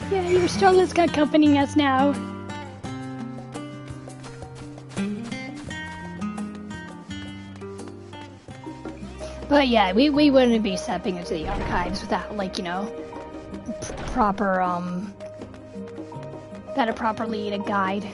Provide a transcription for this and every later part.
Yeah, your strollers got accompanying us now. But yeah, we wouldn't be stepping into the archives without, like, you know, proper, without a proper lead, a guide.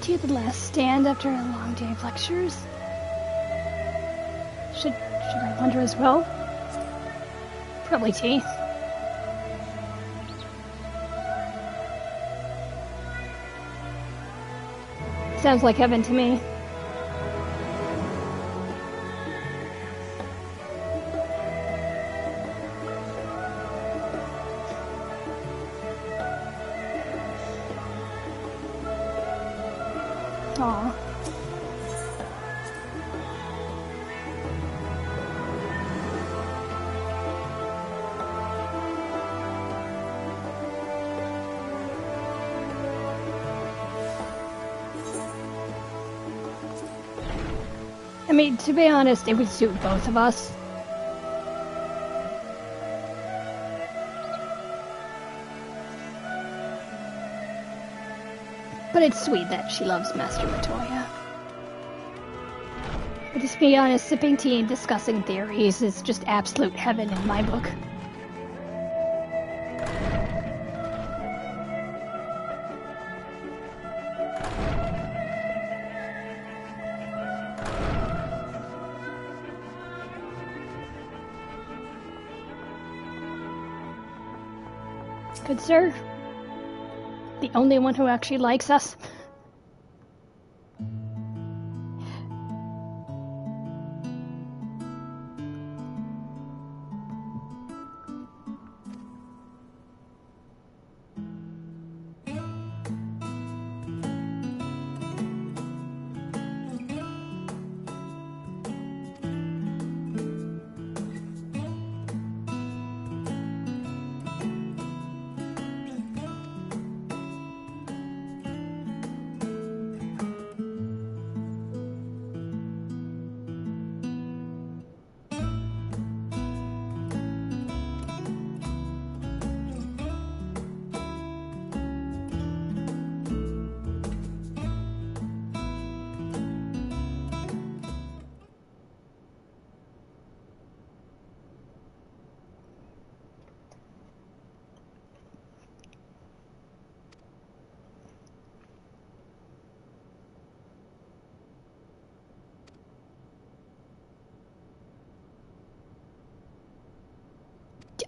To the last stand after a long day of lectures. Should I wander as well? Probably tea. Sounds like heaven to me. Aw. I mean, to be honest, it would suit both of us. But it's sweet that she loves Master Matoya. But to be honest, sipping tea and discussing theories is just absolute heaven in my book. Good sir. The only one who actually likes us.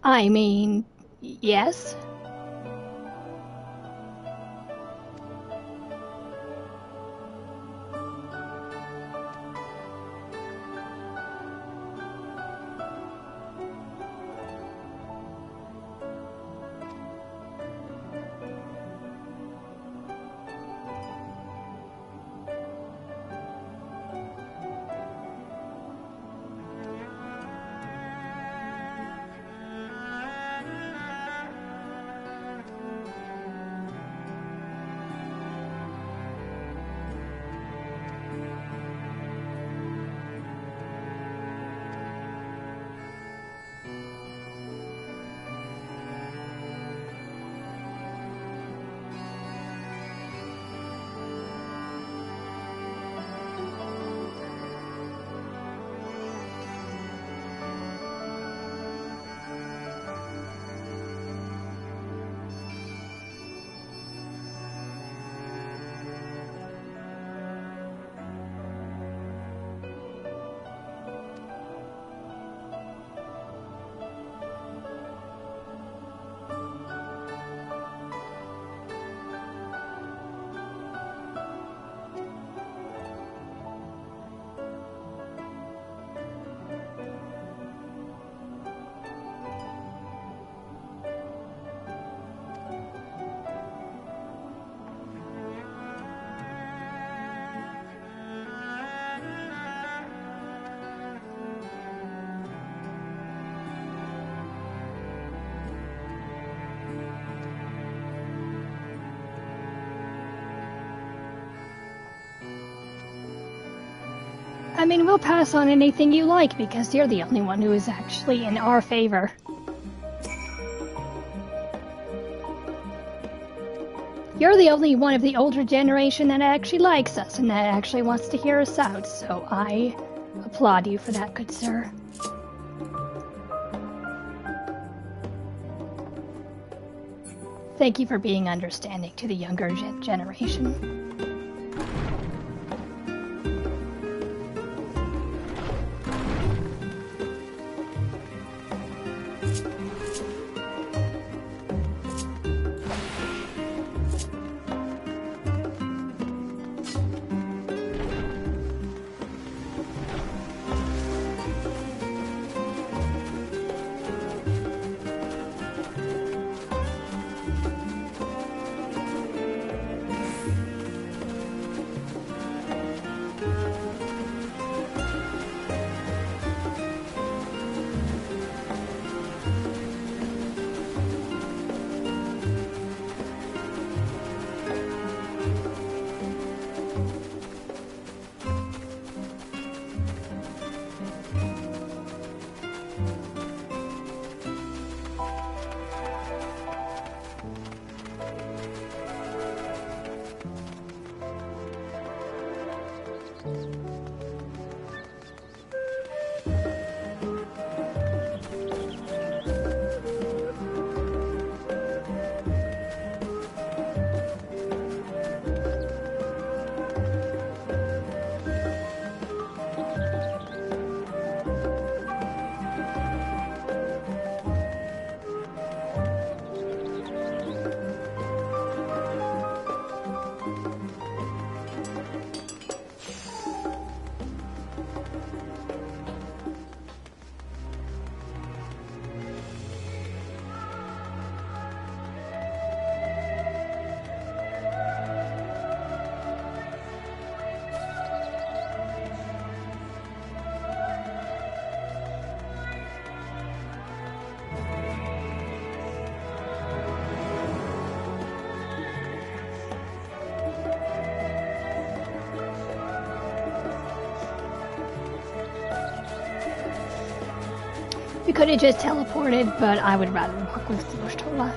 I mean, yes. I mean, we'll pass on anything you like because you're the only one who is actually in our favor. You're the only one of the older generation that actually likes us and that actually wants to hear us out, so I applaud you for that, good sir. Thank you for being understanding to the younger generation. We could have just teleported, but I would rather walk with Stola.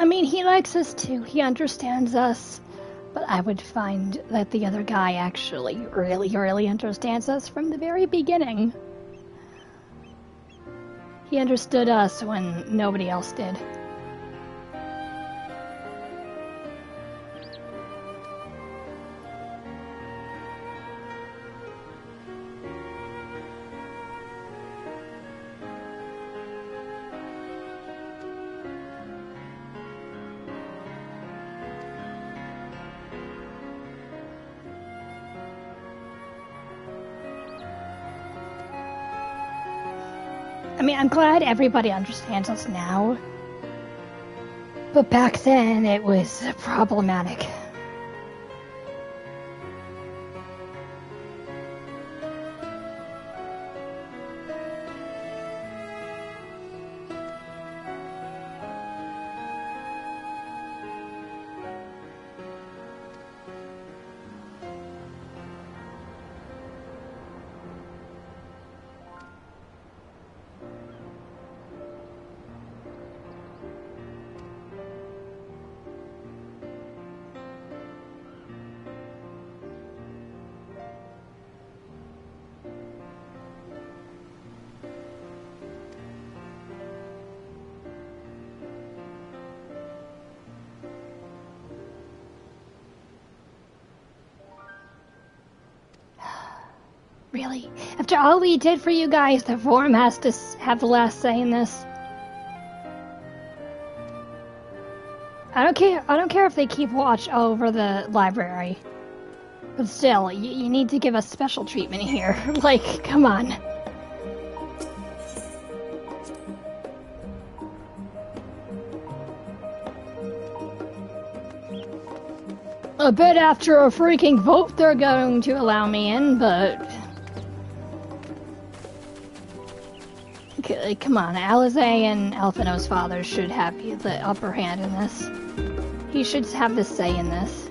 I mean, he likes us too. He understands us. But I would find that the other guy actually really understands us from the very beginning. He understood us when nobody else did. I mean, I'm glad everybody understands us now. But back then, it was problematic. Really? After all we did for you guys, the forum has to have the last say in this. I don't care if they keep watch over the library. But still, you need to give us special treatment here. Like, come on. A bit after a freaking vote they're going to allow me in, but... Come on, Alize and Alphino's father should have the upper hand in this. He should have the say in this.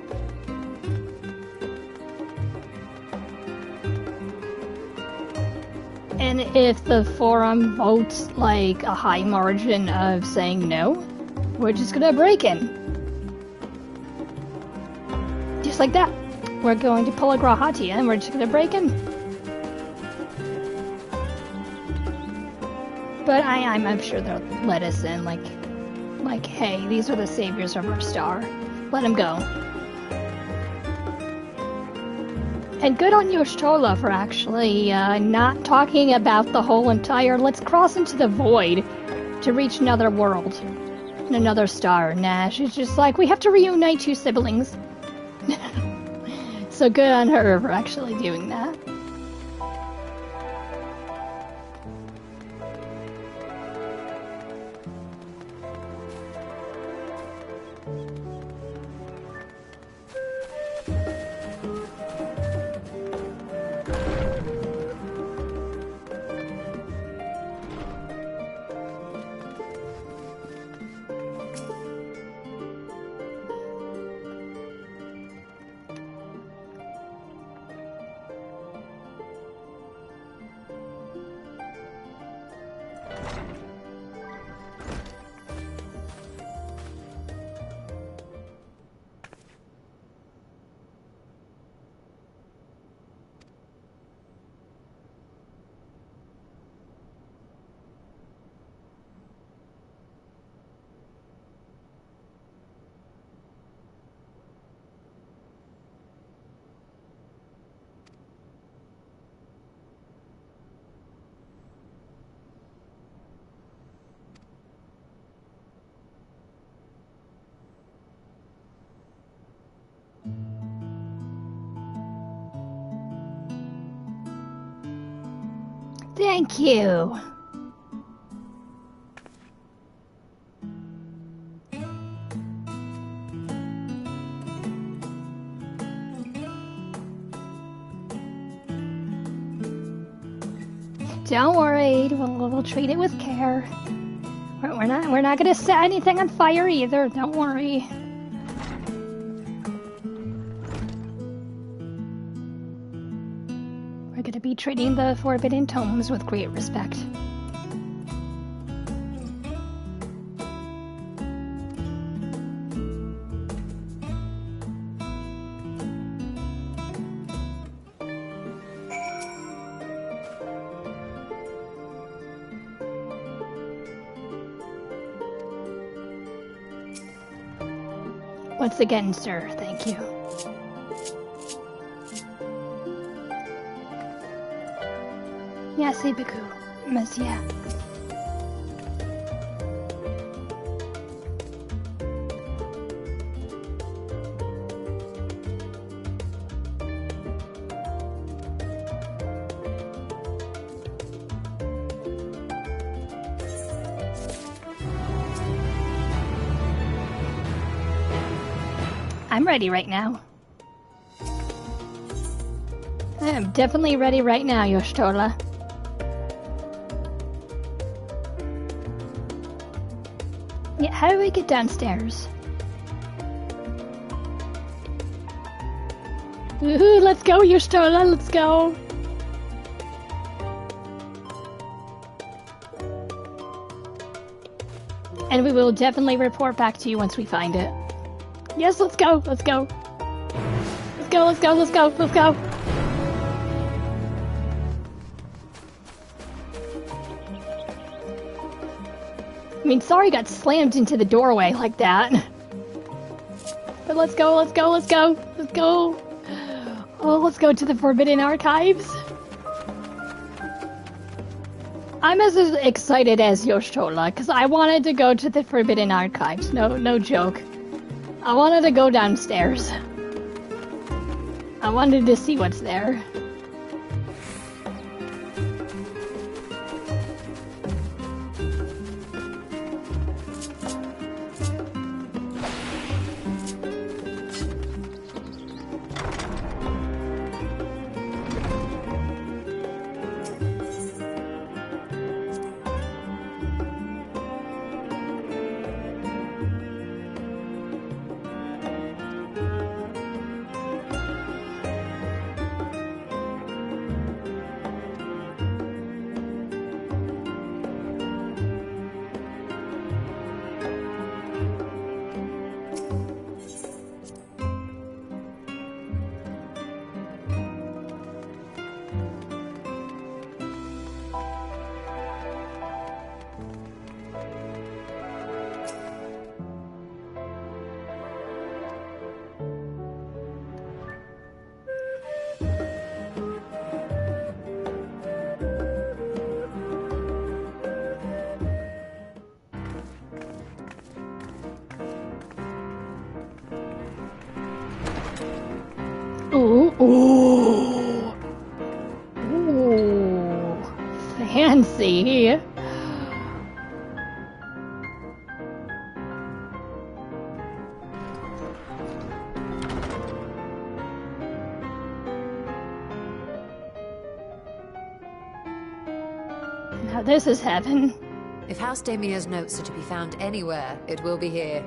And if the forum votes like a high margin of saying no, we're just gonna break in. Just like that. We're going to pull a Grahati and we're just gonna break in. But I'm sure they'll let us in, like, hey, these are the saviors of our star. Let them go. And good on Yoshtola for actually not talking about the whole entire let's cross into the void to reach another world and another star. Nah, she's just like, we have to reunite two siblings. So good on her for actually doing that. Thank you. Don't worry, we'll treat it with care. We're not gonna set anything on fire either. Don't worry. We're gonna be treating the Forbidden Tomes with great respect. Once again, sir, thank you. Merci beaucoup, monsieur. I'm ready right now. I am definitely ready right now, Yoshitola. Yeah, how do we get downstairs? Woohoo, let's go, Yoshitola, let's go! And we will definitely report back to you once we find it. Yes, let's go, let's go. Let's go, let's go, let's go, let's go. I mean, sorry got slammed into the doorway like that. But let's go, let's go, let's go, let's go. Oh, let's go to the Forbidden Archives. I'm as excited as Yoshola, because I wanted to go to the Forbidden Archives. No joke. I wanted to go downstairs. I wanted to see what's there. Ooh. Fancy. Now this is heaven. If House Damia's notes are to be found anywhere, it will be here.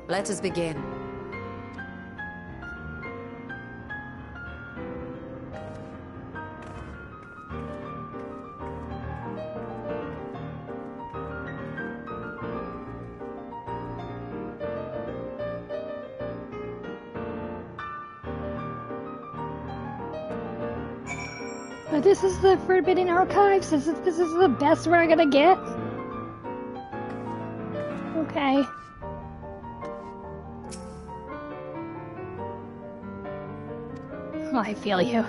Let us begin. But this is the Forbidden Archives? This is the best we're gonna get? Okay. Oh, I feel you.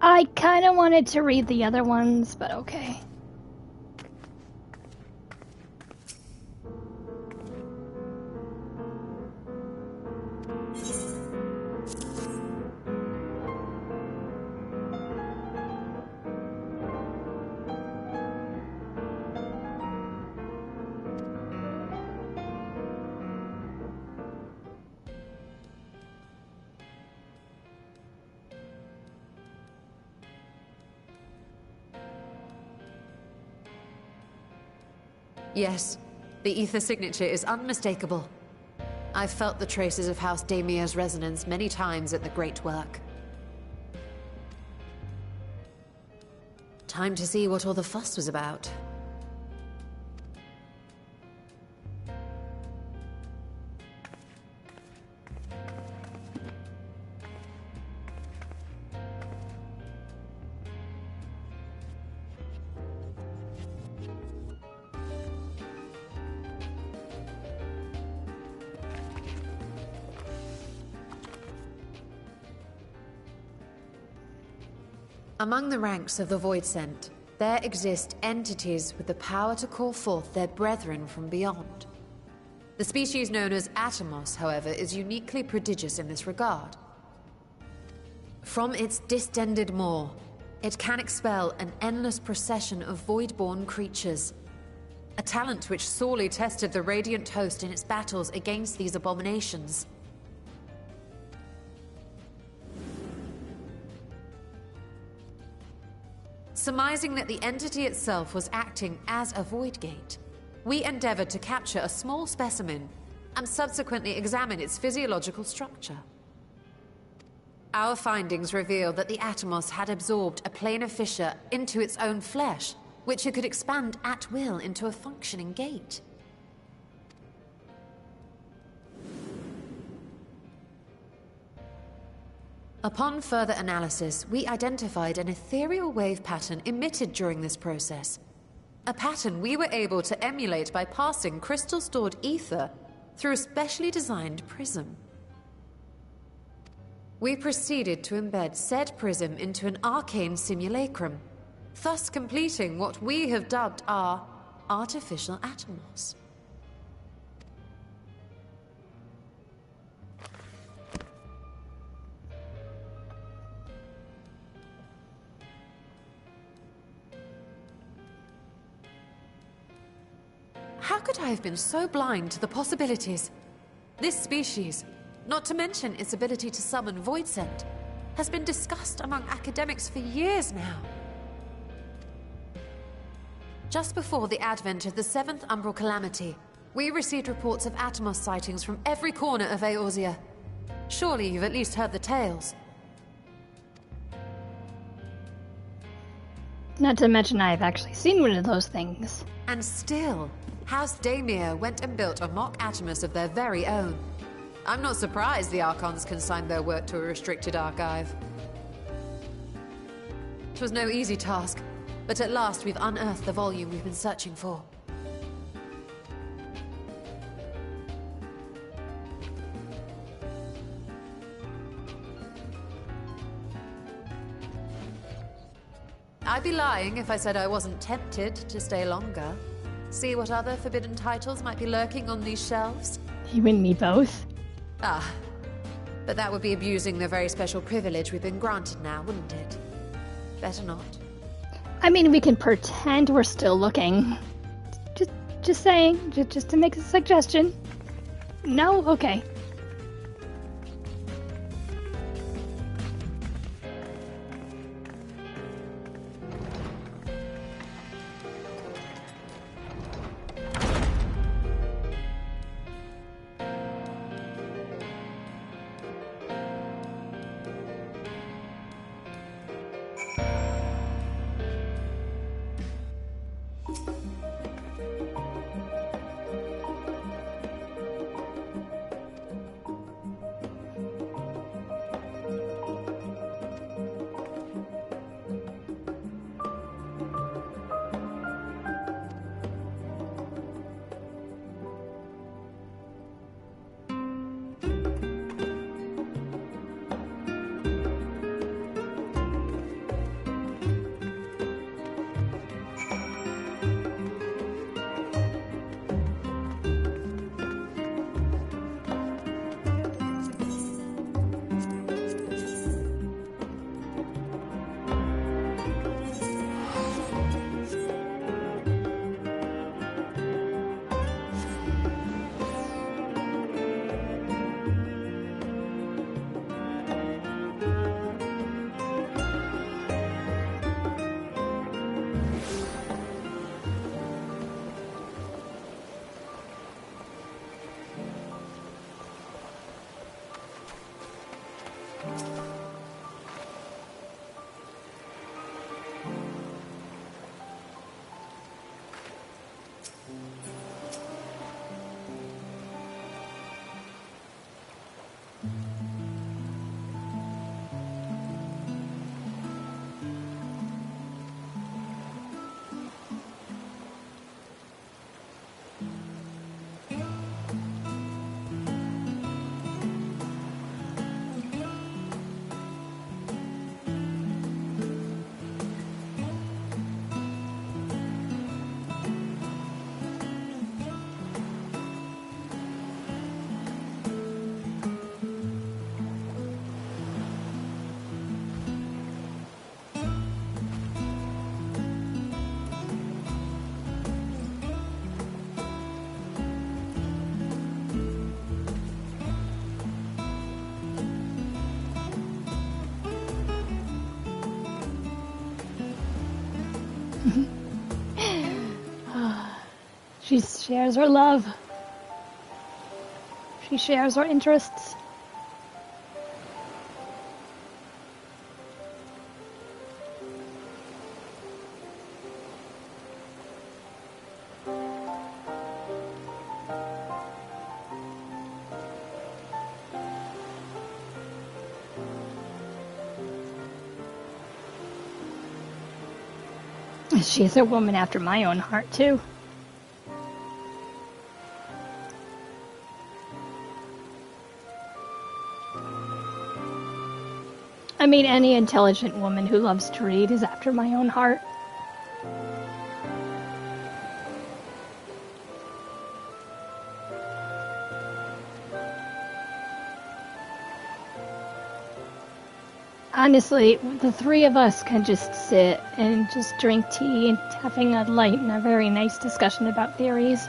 I kind of wanted to read the other ones, but okay. Yes, the ether signature is unmistakable. I've felt the traces of House Damia's resonance many times at the Great Work. Time to see what all the fuss was about. Among the ranks of the Voidsent, there exist entities with the power to call forth their brethren from beyond. The species known as Atomos, however, is uniquely prodigious in this regard. From its distended maw, it can expel an endless procession of void-born creatures, a talent which sorely tested the Radiant Host in its battles against these abominations. Surmising that the entity itself was acting as a void gate, we endeavored to capture a small specimen and subsequently examine its physiological structure. Our findings revealed that the Atomos had absorbed a planar fissure into its own flesh, which it could expand at will into a functioning gate. Upon further analysis, we identified an ethereal wave pattern emitted during this process. A pattern we were able to emulate by passing crystal-stored ether through a specially designed prism. We proceeded to embed said prism into an arcane simulacrum, thus completing what we have dubbed our artificial Atomos. How could I have been so blind to the possibilities? This species, not to mention its ability to summon void scent, has been discussed among academics for years now. Just before the advent of the 7th Umbral Calamity, we received reports of Atomos sightings from every corner of Eorzea. Surely you've at least heard the tales. Not to mention I've actually seen one of those things. And still, House Daemir went and built a mock Atomos of their very own. I'm not surprised the Archons consigned their work to a restricted archive. It was no easy task, but at last we've unearthed the volume we've been searching for. I'd be lying if I said I wasn't tempted to stay longer. See what other forbidden titles might be lurking on these shelves? You and me both. Ah, but that would be abusing the very special privilege we've been granted now, wouldn't it? Better not. I mean, we can pretend we're still looking. Just saying, just to make a suggestion. No? Okay. She shares her love. She shares our interests. She's a woman after my own heart, too. I mean, any intelligent woman who loves to read is after my own heart. Honestly, the three of us can just sit and just drink tea and having a light and a very nice discussion about theories.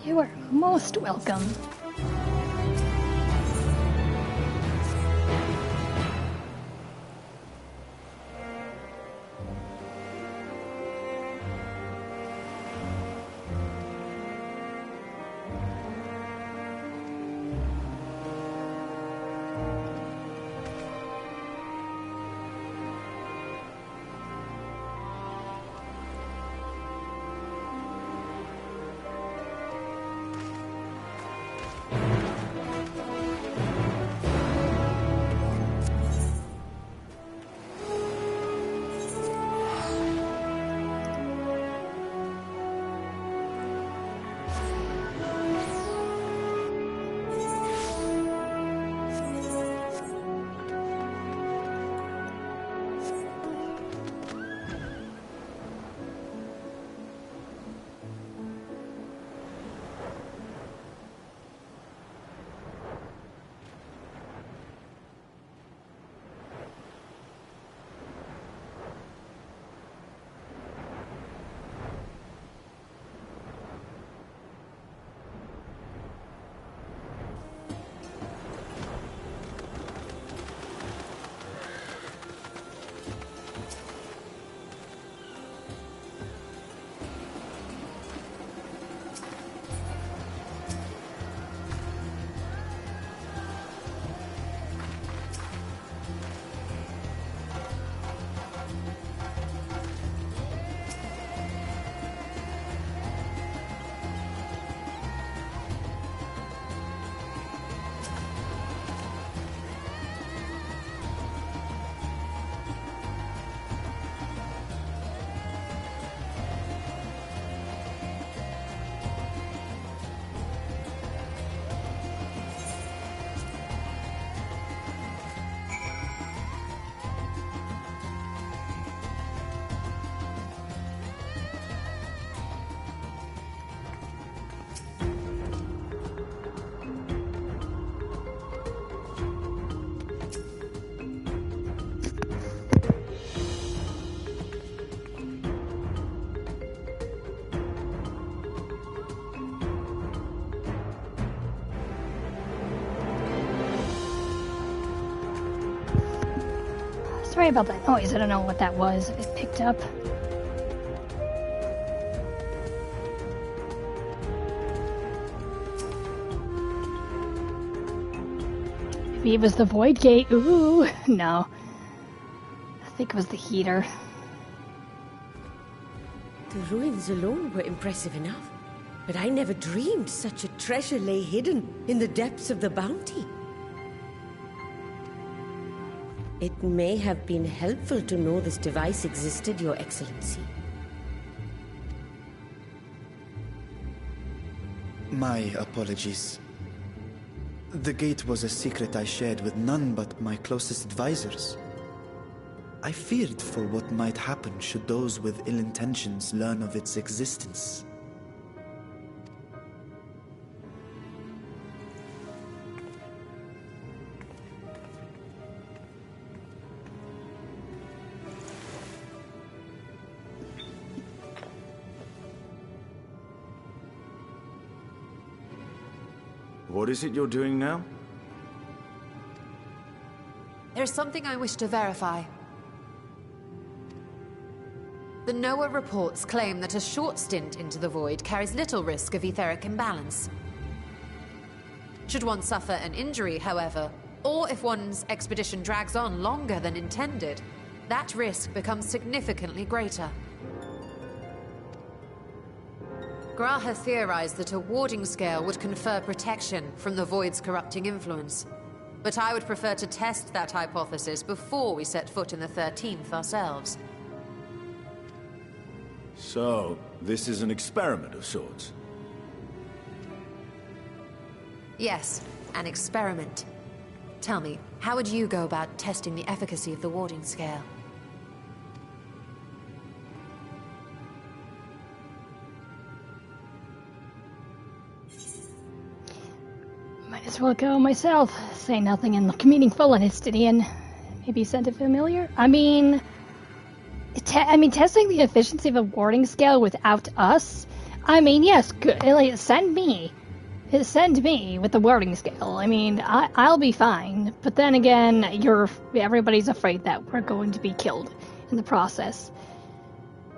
You are most welcome. Sorry about that noise. I don't know what that was. It picked up. Maybe it was the void gate. Ooh, no. I think it was the heater. The ruins alone were impressive enough, but I never dreamed such a treasure lay hidden in the depths of the bounty. It may have been helpful to know this device existed, Your Excellency. My apologies. The gate was a secret I shared with none but my closest advisors. I feared for what might happen should those with ill intentions learn of its existence. What is it you're doing now? There's something I wish to verify. The NOAA reports claim that a short stint into the void carries little risk of etheric imbalance. Should one suffer an injury, however, or if one's expedition drags on longer than intended, that risk becomes significantly greater. Gra has theorized that a warding scale would confer protection from the void's corrupting influence. But I would prefer to test that hypothesis before we set foot in the 13th ourselves. So, this is an experiment of sorts? Yes, an experiment. Tell me, how would you go about testing the efficacy of the warding scale? Might as well go myself. Say nothing and look meaningful and Histidian. Maybe send a familiar? I mean, testing the efficiency of a warding scale without us? I mean, yes, good. Like, send me with the wording scale. I mean, I'll be fine. But then again, everybody's afraid that we're going to be killed in the process.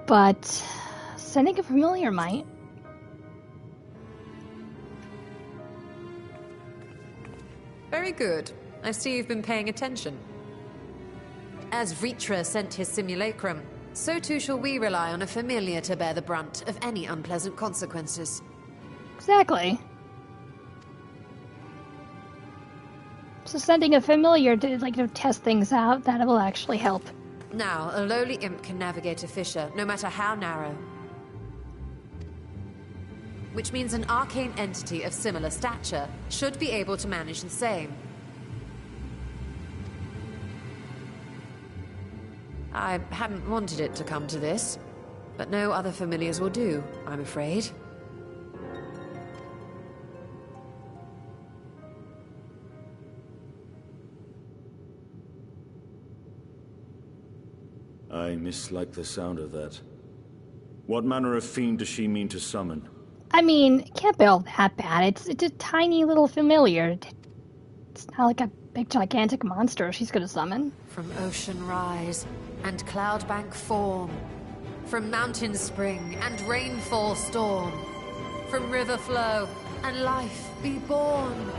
But sending a familiar might. Very good. I see you've been paying attention. As Vritra sent his simulacrum, so too shall we rely on a familiar to bear the brunt of any unpleasant consequences. Exactly. So sending a familiar to test things out, that will actually help. Now, a lowly imp can navigate a fissure, no matter how narrow. Which means an arcane entity of similar stature should be able to manage the same. I hadn't wanted it to come to this, but no other familiars will do, I'm afraid. I mislike the sound of that. What manner of fiend does she mean to summon? I mean, it can't be all that bad. It's a tiny little familiar. It's not like a big gigantic monster she's gonna summon. From ocean rise and cloudbank form, from mountain spring and rainfall storm, from river flow and life be born.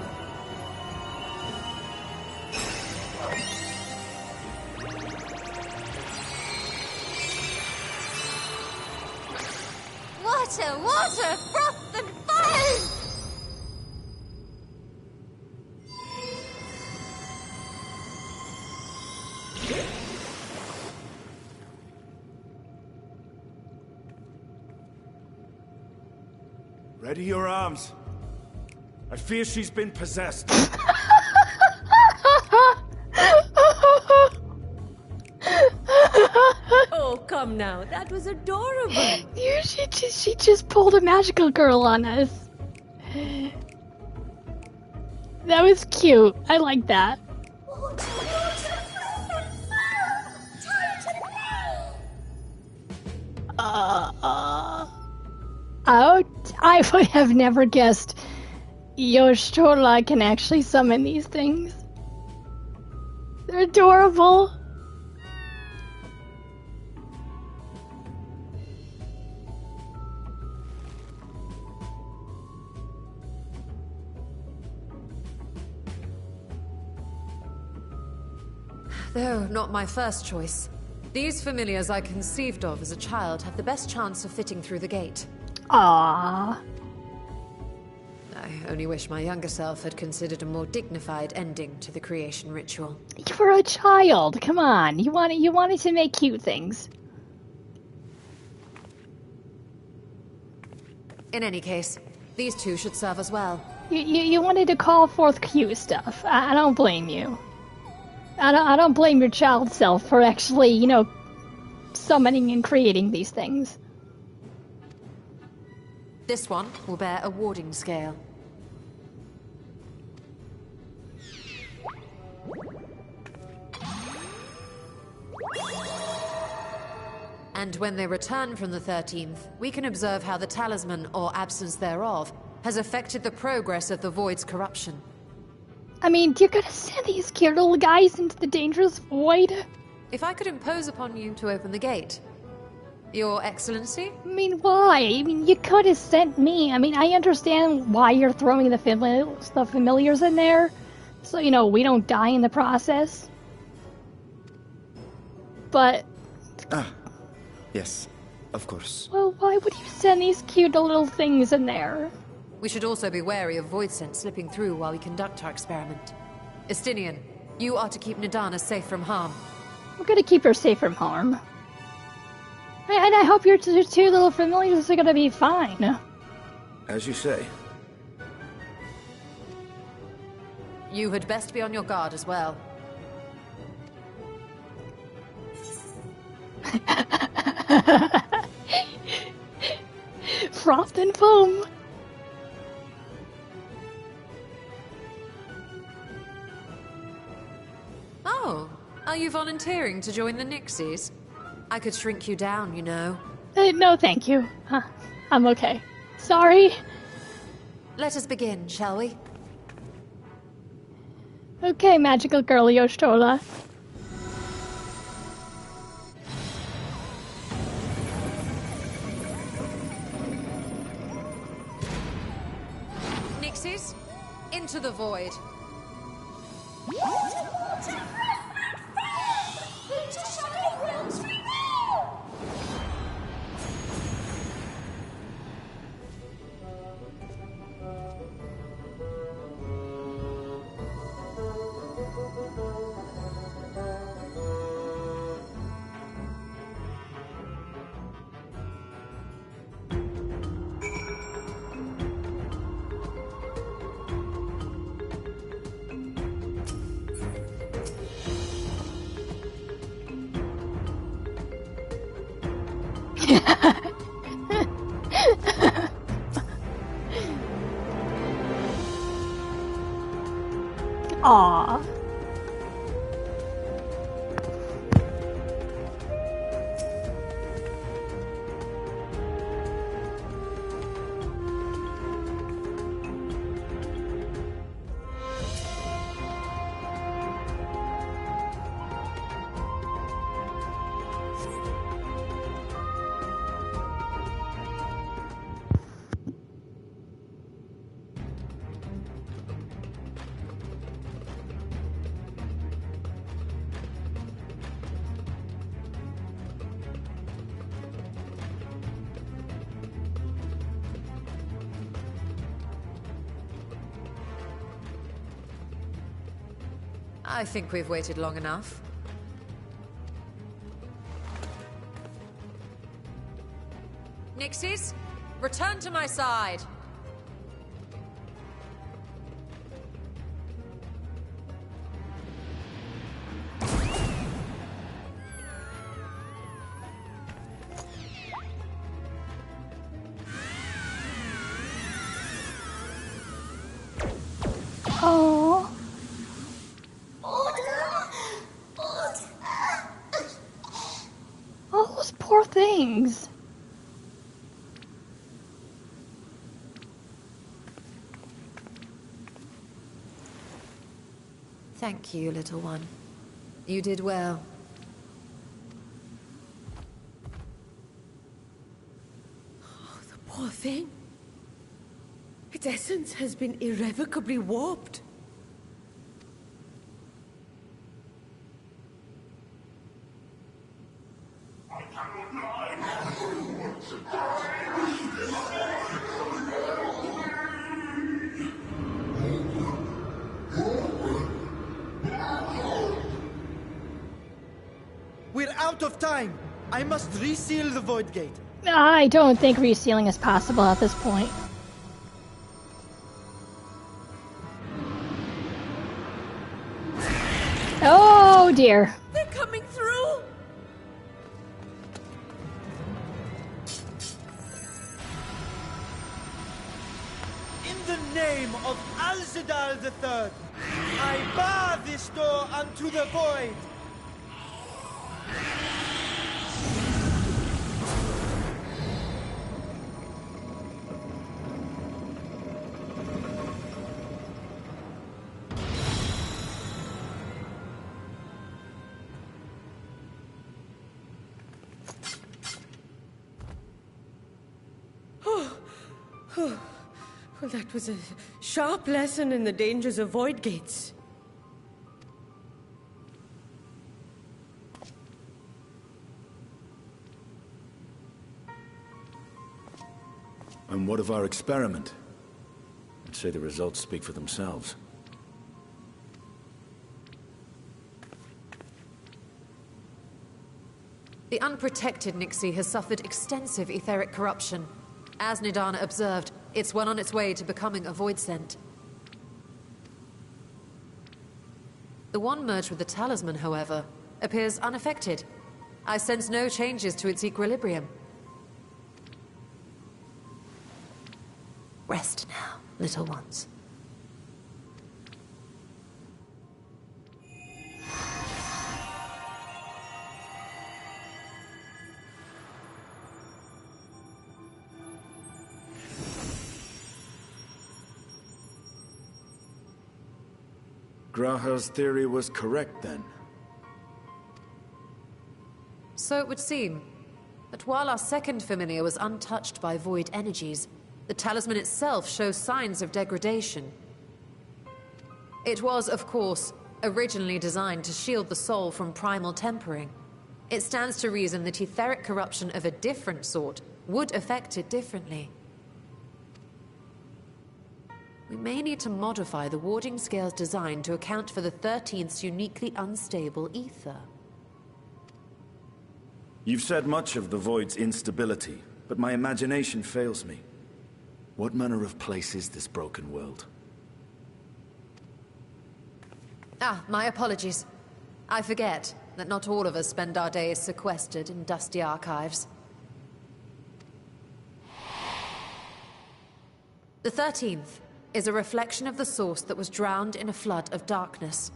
Water, water, froth and foam! Ready your arms. I fear she's been possessed. Oh, come now. That was adorable. She just pulled a magical girl on us. That was cute. I like that. I would have never guessed Yoshtola can actually summon these things. They're adorable. Though not my first choice. These familiars I conceived of as a child have the best chance of fitting through the gate. Ah. I only wish my younger self had considered a more dignified ending to the creation ritual. You were a child. Come on. You wanted to make cute things. In any case, these two should serve as well. You wanted to call forth cute stuff. I don't blame you. I don't blame your child self for actually, summoning and creating these things. This one will bear a warding scale. And when they return from the 13th, we can observe how the talisman, or absence thereof, has affected the progress of the Void's corruption. I mean, you're gonna send these cute little guys into the dangerous void? If I could impose upon you to open the gate. Your Excellency? I mean, why? I mean, you could have sent me. I mean, I understand why you're throwing the familiars in there. So, we don't die in the process. But... Ah, yes, of course. Well, why would you send these cute little things in there? We should also be wary of void scent slipping through while we conduct our experiment. Estinian, you are to keep Nadana safe from harm. We're gonna keep her safe from harm. And I hope your two little familiars are gonna be fine. As you say. You had best be on your guard as well. Froth and foam. Oh, are you volunteering to join the Nixies? I could shrink you down, No, thank you. I'm okay. Sorry. Let us begin, shall we? Okay, magical girl Yoshtola. Nixies, into the void. Aww. I think we've waited long enough. Nixies, return to my side. Aww. All those poor things. Thank you, little one. You did well. Oh, the poor thing. Its essence has been irrevocably warped. We're out of time. I must reseal the void gate. I don't think resealing is possible at this point. Oh dear. They're coming through! In the name of Alzadal III, I bar this door unto the void. Well, that was a sharp lesson in the dangers of void gates. And what of our experiment? I'd say the results speak for themselves. The unprotected Nixie has suffered extensive etheric corruption. As Nidana observed, it's well on its way to becoming a void scent. The one merged with the talisman, however, appears unaffected. I sense no changes to its equilibrium. Rest now, little ones. Graha's theory was correct then. So it would seem. But while our second familiar was untouched by void energies, the talisman itself shows signs of degradation. It was, of course, originally designed to shield the soul from primal tempering. It stands to reason that etheric corruption of a different sort would affect it differently. We may need to modify the warding scale's design to account for the 13th's uniquely unstable ether. You've said much of the Void's instability, but my imagination fails me. What manner of place is this broken world? Ah, my apologies. I forget that not all of us spend our days sequestered in dusty archives. The 13th is a reflection of the source that was drowned in a flood of darkness.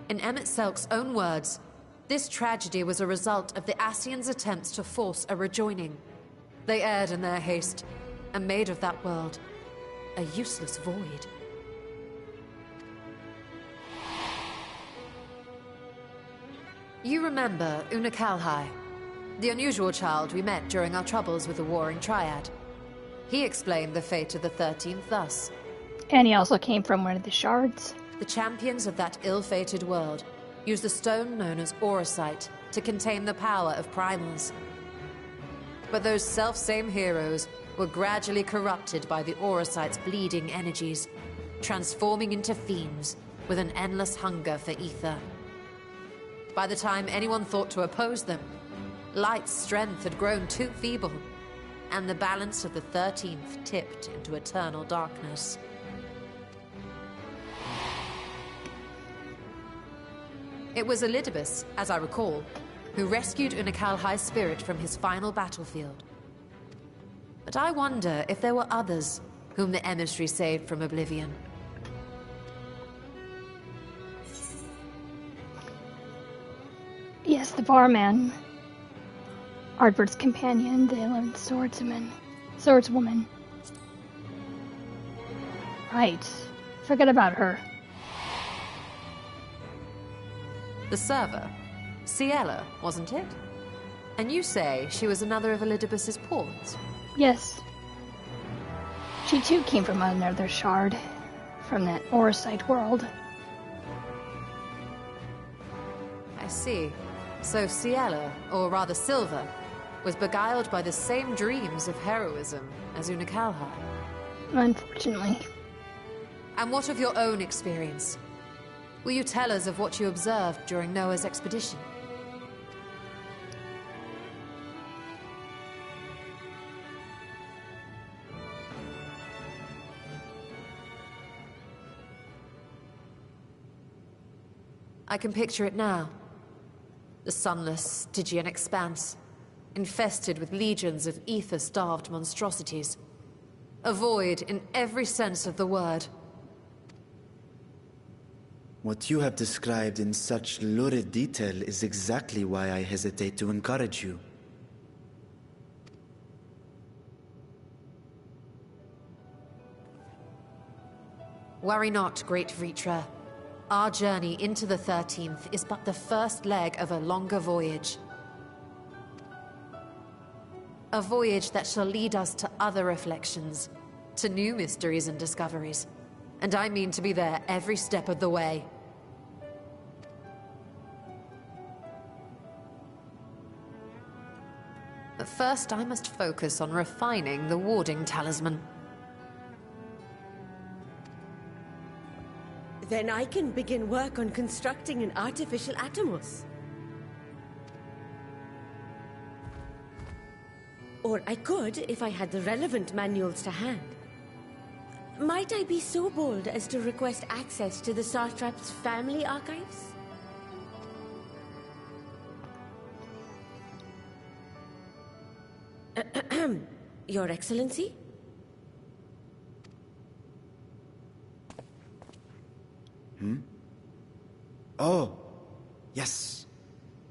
In Emmett Selk's own words, this tragedy was a result of the Ascians' attempts to force a rejoining. They erred in their haste, and made of that world a useless void. You remember Una Kalhai, the unusual child we met during our troubles with the Warring Triad. He explained the fate of the 13th thus. And he also came from one of the shards. The champions of that ill-fated world used the stone known as Auracite to contain the power of primals. But those self-same heroes were gradually corrupted by the Auracite's bleeding energies, transforming into fiends with an endless hunger for ether. By the time anyone thought to oppose them, Light's strength had grown too feeble, and the balance of the 13th tipped into eternal darkness. It was Elidibus, as I recall, who rescued Unakalhai's spirit from his final battlefield. But I wonder if there were others whom the emissary saved from oblivion. Yes, the barman. Ardbert's companion, the 11th swordswoman. Right. Forget about her. The server. Ciela, wasn't it? And you say she was another of Elidibus's pawns? Yes. She too came from another shard, from that Auracite world. I see. So Ciela, or rather Silva, was beguiled by the same dreams of heroism as Unakalhai. Unfortunately. And what of your own experience? Will you tell us of what you observed during Noah's expedition? I can picture it now. The sunless, Stygian expanse, infested with legions of ether-starved monstrosities. A void in every sense of the word. What you have described in such lurid detail is exactly why I hesitate to encourage you. Worry not, great Vritra. Our journey into the 13th is but the first leg of a longer voyage. A voyage that shall lead us to other reflections, to new mysteries and discoveries. And I mean to be there every step of the way. But first I must focus on refining the warding talisman. Then I can begin work on constructing an artificial Atomos. Or I could, if I had the relevant manuals to hand. Might I be so bold as to request access to the Satrap's family archives? Your Excellency? Oh, yes.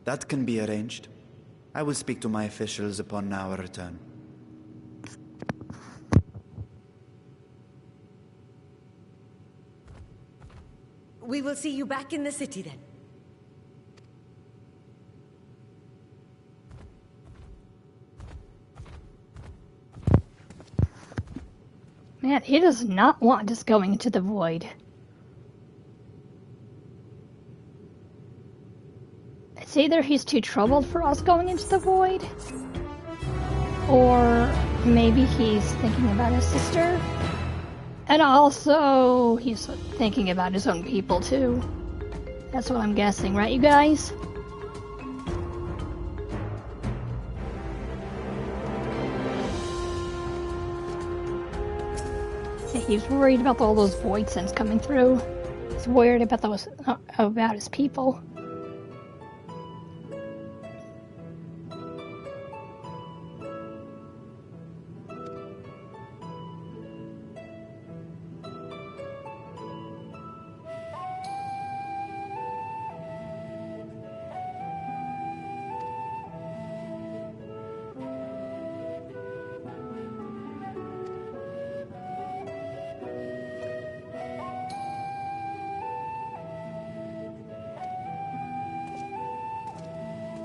That can be arranged. I will speak to my officials upon our return. We will see you back in the city then. Man, he does not want us going into the void. It's either he's too troubled for us going into the void, or maybe he's thinking about his sister. And also, he's thinking about his own people, too. That's what I'm guessing, right, you guys? Yeah, he's worried about all those void scents coming through. He's worried about those, about his people.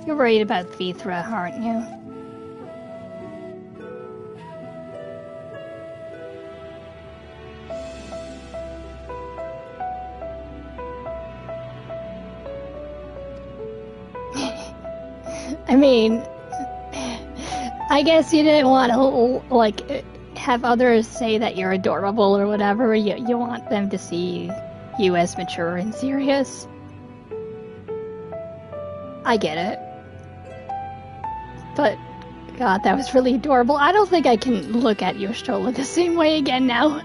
You're worried about Vithra, aren't you? I mean, I guess you didn't want to, like, have others say that you're adorable or whatever. You want them to see you as mature and serious. I get it. But, God, that was really adorable. I don't think I can look at Y'shtola the same way again now. I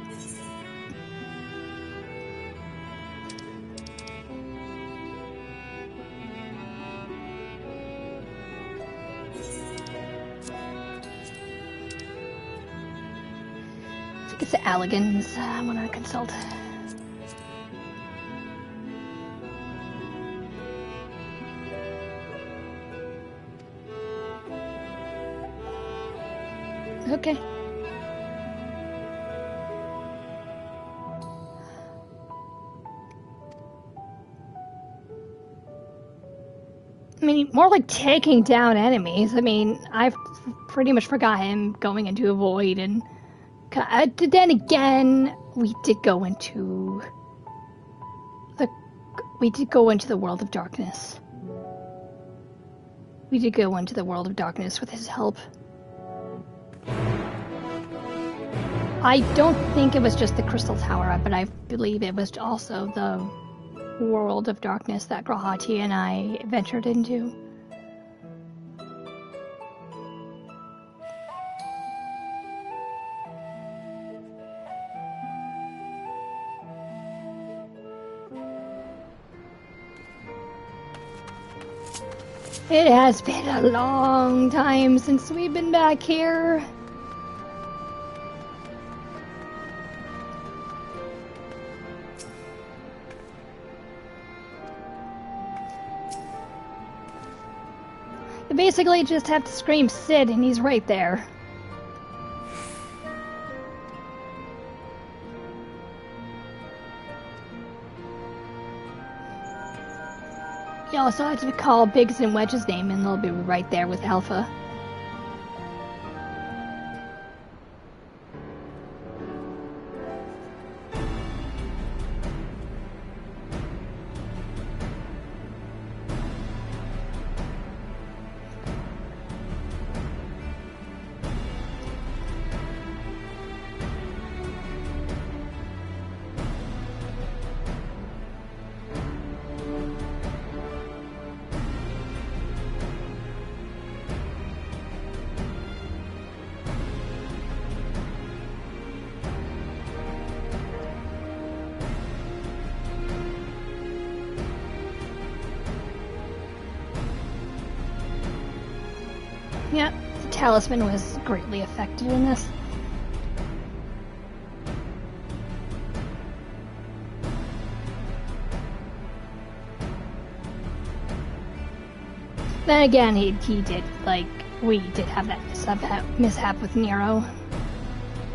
think it's the Alligans I want to consult. Okay. I mean, more like taking down enemies. I mean, I've pretty much forgot him going into a void, and then again, we did go into the world of darkness. We did go into the world of darkness with his help. I don't think it was just the Crystal Tower, but I believe it was also the world of darkness that Grahati and I ventured into. It has been a long time since we've been back here. You basically just have to scream Sid and he's right there. You also have to call Biggs and Wedge's name and they'll be right there with Alpha. Yeah, the talisman was greatly affected in this. Then again, he did, like, we did have that mishap with Nero.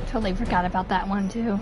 Totally forgot about that one, too.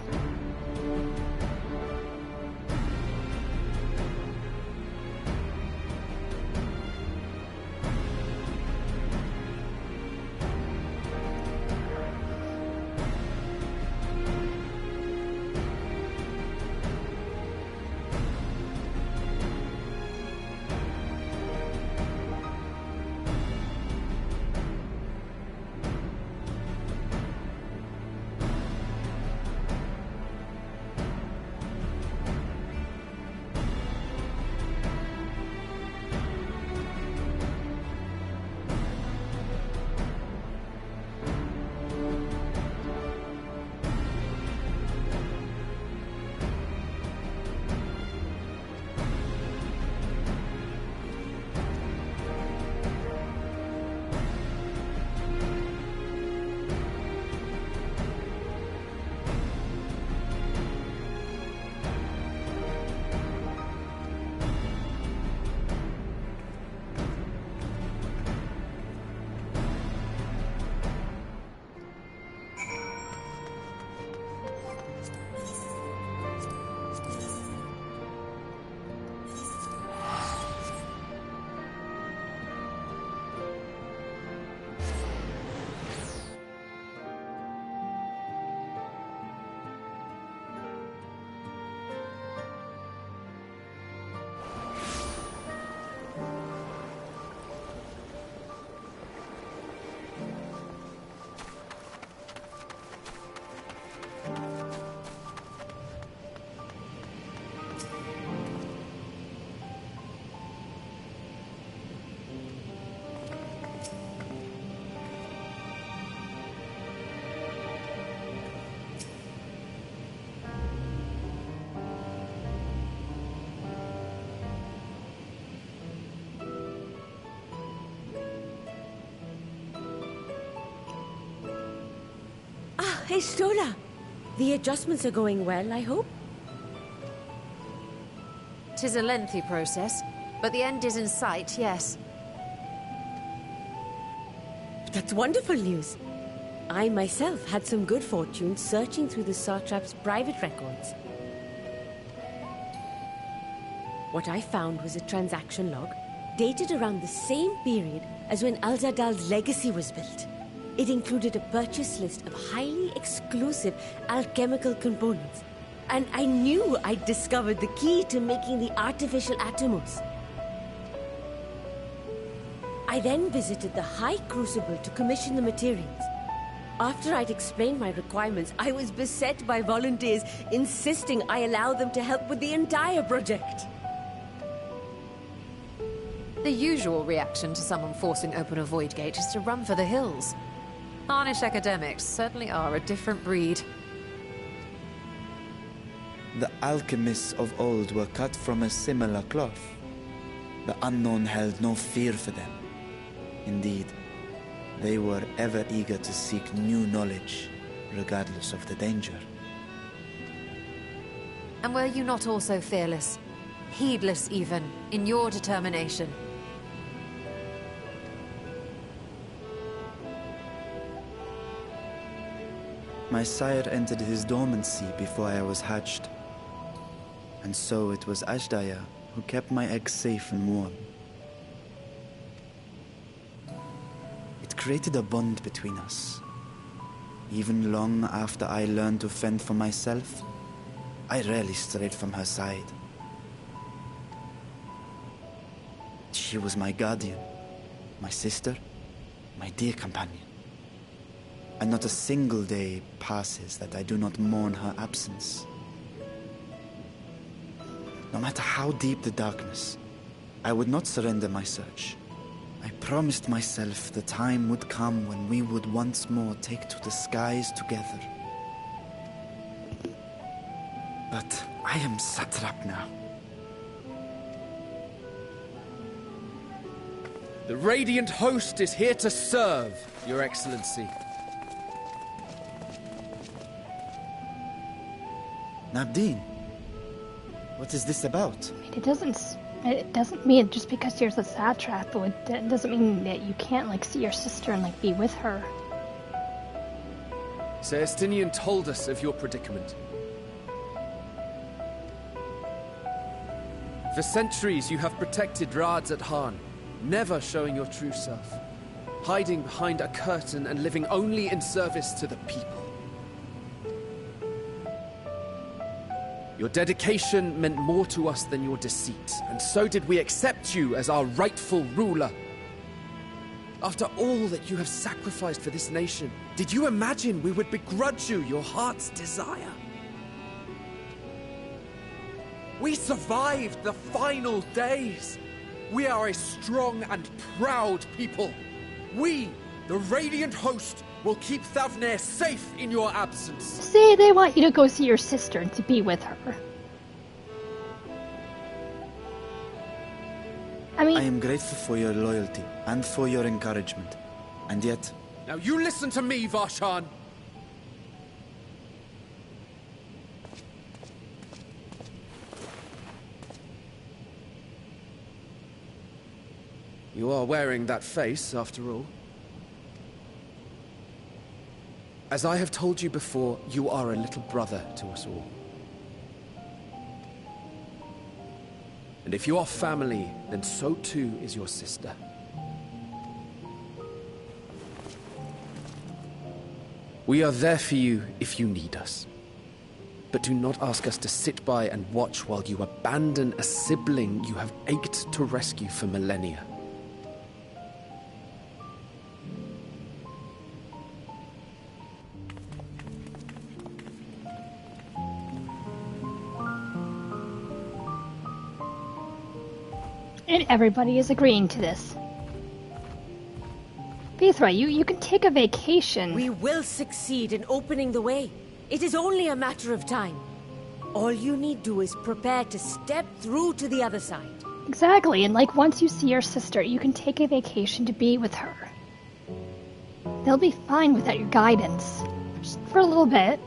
Stola! The adjustments are going well, I hope? 'Tis a lengthy process, but the end is in sight, yes. That's wonderful news. I myself had some good fortune searching through the Satrap's private records. What I found was a transaction log dated around the same period as when Al-Zadal's legacy was built. It included a purchase list of highly exclusive alchemical components, and I knew I'd discovered the key to making the artificial Atomos. I then visited the High Crucible to commission the materials. After I'd explained my requirements, I was beset by volunteers insisting I allow them to help with the entire project. The usual reaction to someone forcing open a void gate is to run for the hills. Harnish academics certainly are a different breed. The alchemists of old were cut from a similar cloth. The unknown held no fear for them. Indeed, they were ever eager to seek new knowledge, regardless of the danger. And were you not also fearless? Heedless even, in your determination? My sire entered his dormancy before I was hatched. And so it was Ashdaya who kept my eggs safe and warm. It created a bond between us. Even long after I learned to fend for myself, I rarely strayed from her side. She was my guardian, my sister, my dear companion. And not a single day passes that I do not mourn her absence. No matter how deep the darkness, I would not surrender my search. I promised myself the time would come when we would once more take to the skies together. But I am satrap now. The Radiant Host is here to serve, Your Excellency. Nabdeen, what is this about? I mean, it doesn't mean just because you're the satrap, it doesn't mean that you can't, like, see your sister and, like, be with her. Celestinian told us of your predicament. For centuries you have protected Rads at Han, never showing your true self, hiding behind a curtain and living only in service to the people. Your dedication meant more to us than your deceit, and so did we accept you as our rightful ruler. After all that you have sacrificed for this nation, did you imagine we would begrudge you your heart's desire? We survived the final days. We are a strong and proud people. We, the Radiant Host, will keep Thavnair safe in your absence. Say they want you to go see your sister and to be with her. I mean, I am grateful for your loyalty and for your encouragement. And yet... Now you listen to me, Varshan. You are wearing that face, after all. As I have told you before, you are a little brother to us all. And if you are family, then so too is your sister. We are there for you if you need us. But do not ask us to sit by and watch while you abandon a sibling you have ached to rescue for millennia. and everybody is agreeing to this. Vithra, you can take a vacation. We will succeed in opening the way. It is only a matter of time. All you need do is prepare to step through to the other side. Exactly, and like once you see your sister, you can take a vacation to be with her. They'll be fine without your guidance. Just for a little bit.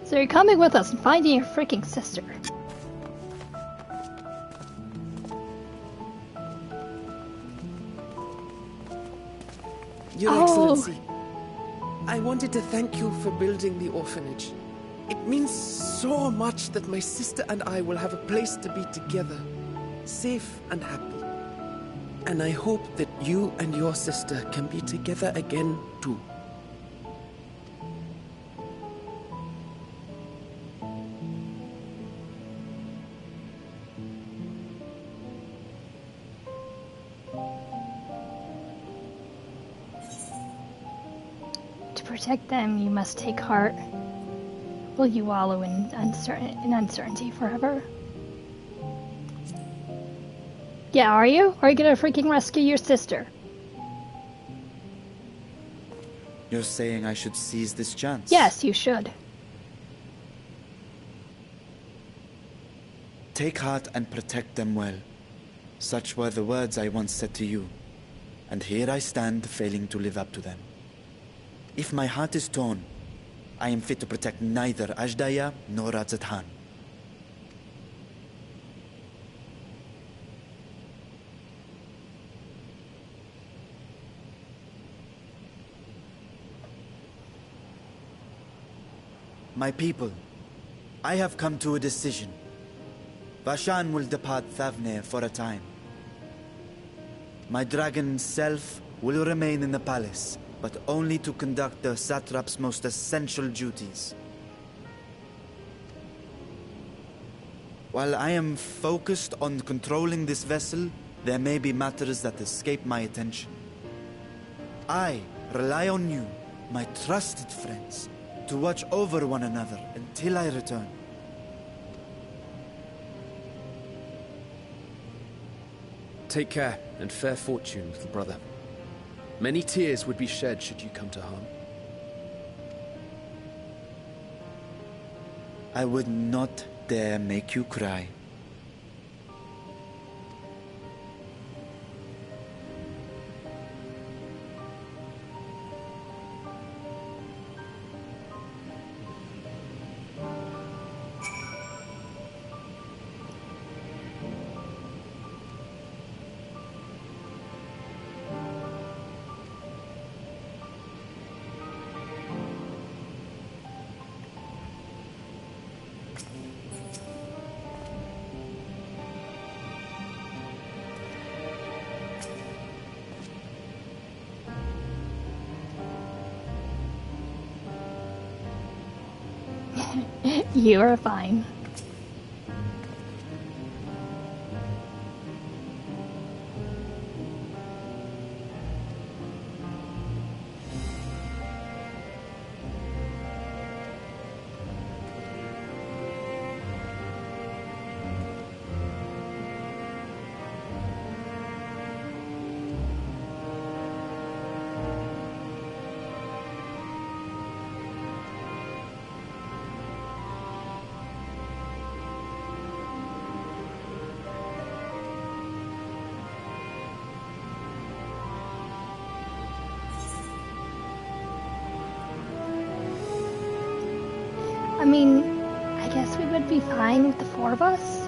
So you're coming with us and finding your freaking sister. Your Excellency, I wanted to thank you for building the orphanage. It means so much that my sister and I will have a place to be together, safe and happy. And I hope that you and your sister can be together again, too. To protect them, you must take heart. Will you wallow in uncertainty forever? Yeah, are you? Are you gonna freaking rescue your sister? You're saying I should seize this chance? Yes, you should. Take heart and protect them well. Such were the words I once said to you. And here I stand, failing to live up to them. If my heart is torn, I am fit to protect neither Ajdaya nor Radzatan. My people, I have come to a decision. Vashan will depart Thavne for a time. My dragon self will remain in the palace, but only to conduct the satrap's most essential duties. While I am focused on controlling this vessel, there may be matters that escape my attention. I rely on you, my trusted friends, to watch over one another until I return. Take care and fair fortune, little brother. Many tears would be shed should you come to harm. I would not dare make you cry. You are fine. I mean, I guess we would be fine with the four of us.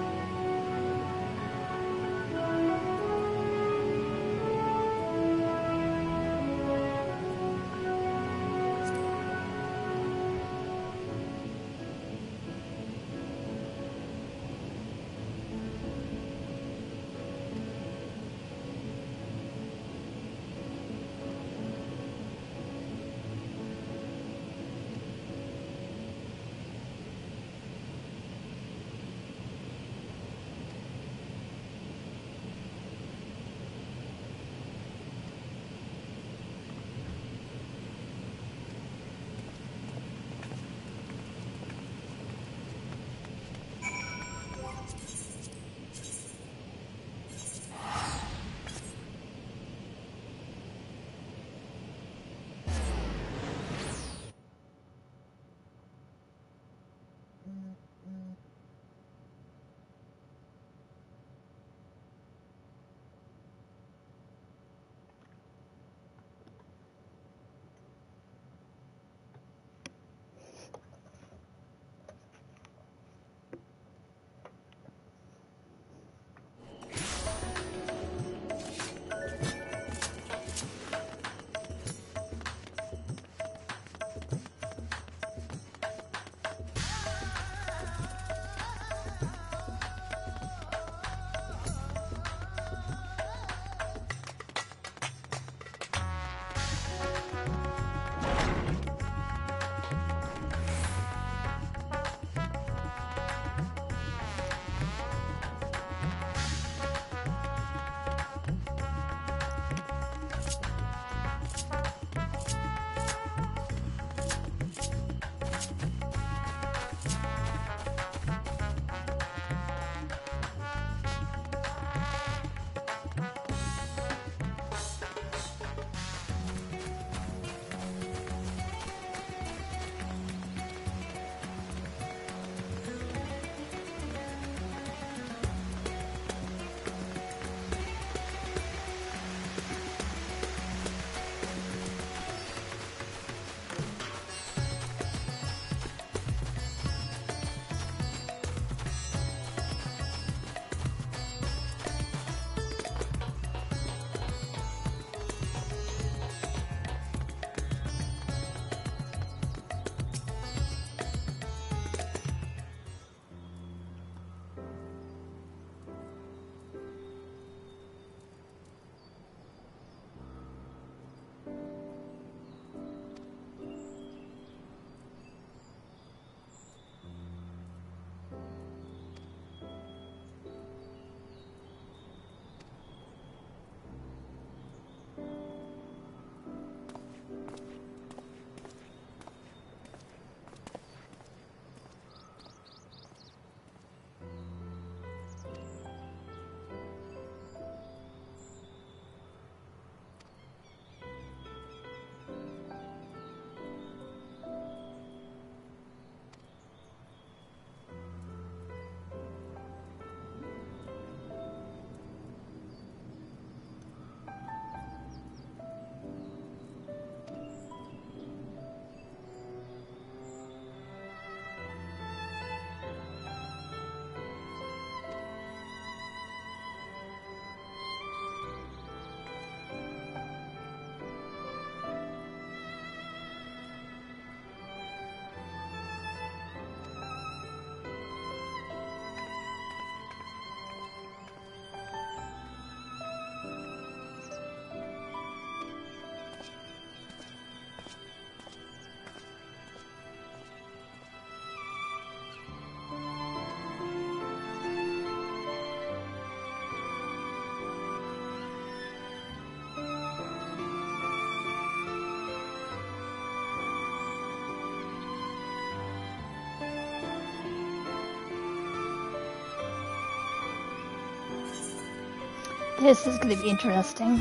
This is going to be interesting.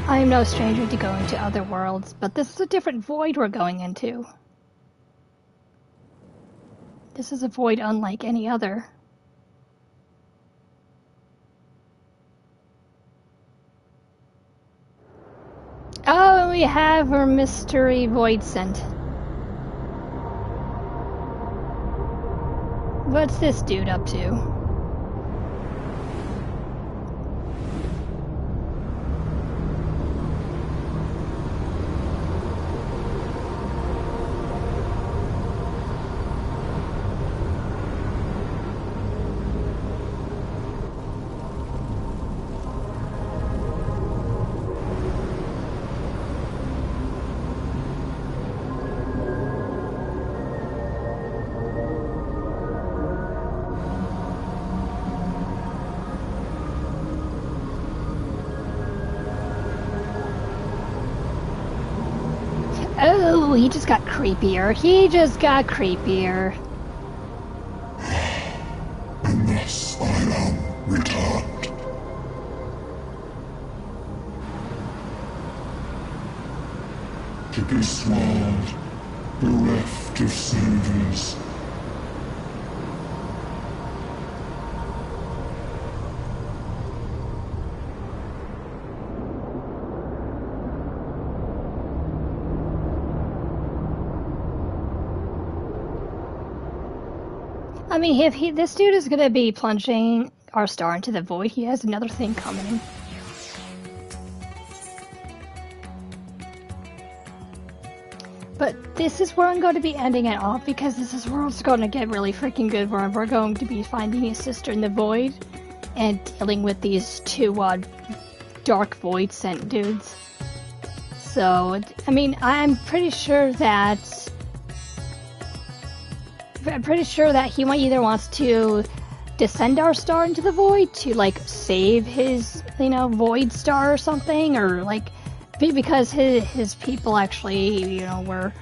I am no stranger to going to other worlds, but this is a different void we're going into. This is a void unlike any other. Oh, we have our mystery void scent. What's this dude up to? Oh, he just got creepier. He just got creepier. And thus I am returned. To this world, bereft of saviors. I mean, if this dude is gonna be plunging our star into the void, he has another thing coming. But this is where I'm going to be ending it off, because this is where it's going to get really freaking good, where we're going to be finding his sister in the void and dealing with these two dark void scent dudes. So, I mean, I'm pretty sure that he either wants to descend our star into the void to, like, save his, void star or something, or, like, because his people actually, were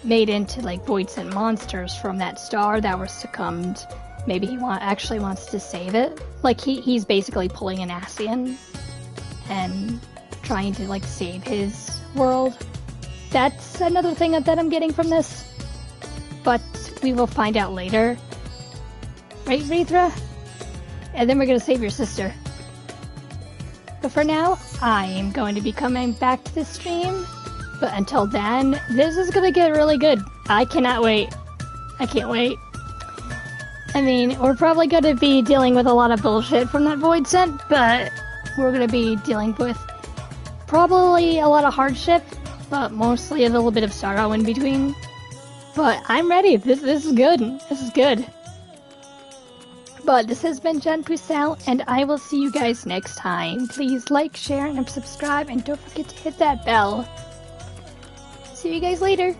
made into, like, void scent monsters from that star that were succumbed. Maybe he actually wants to save it. Like, he's basically pulling an Ascian and trying to, like, save his world. That's another thing that I'm getting from this. But we will find out later. Right, Rithra? And then we're gonna save your sister. But for now, I am going to be coming back to the stream. But until then, this is gonna get really good. I cannot wait. I can't wait. I mean, we're probably gonna be dealing with a lot of bullshit from that void scent, but we're gonna be dealing with probably a lot of hardship, but mostly a little bit of sorrow in between. But I'm ready. This is good. This is good. But this has been Jen Pucelle, and I will see you guys next time. Please like, share, and subscribe, and don't forget to hit that bell. See you guys later.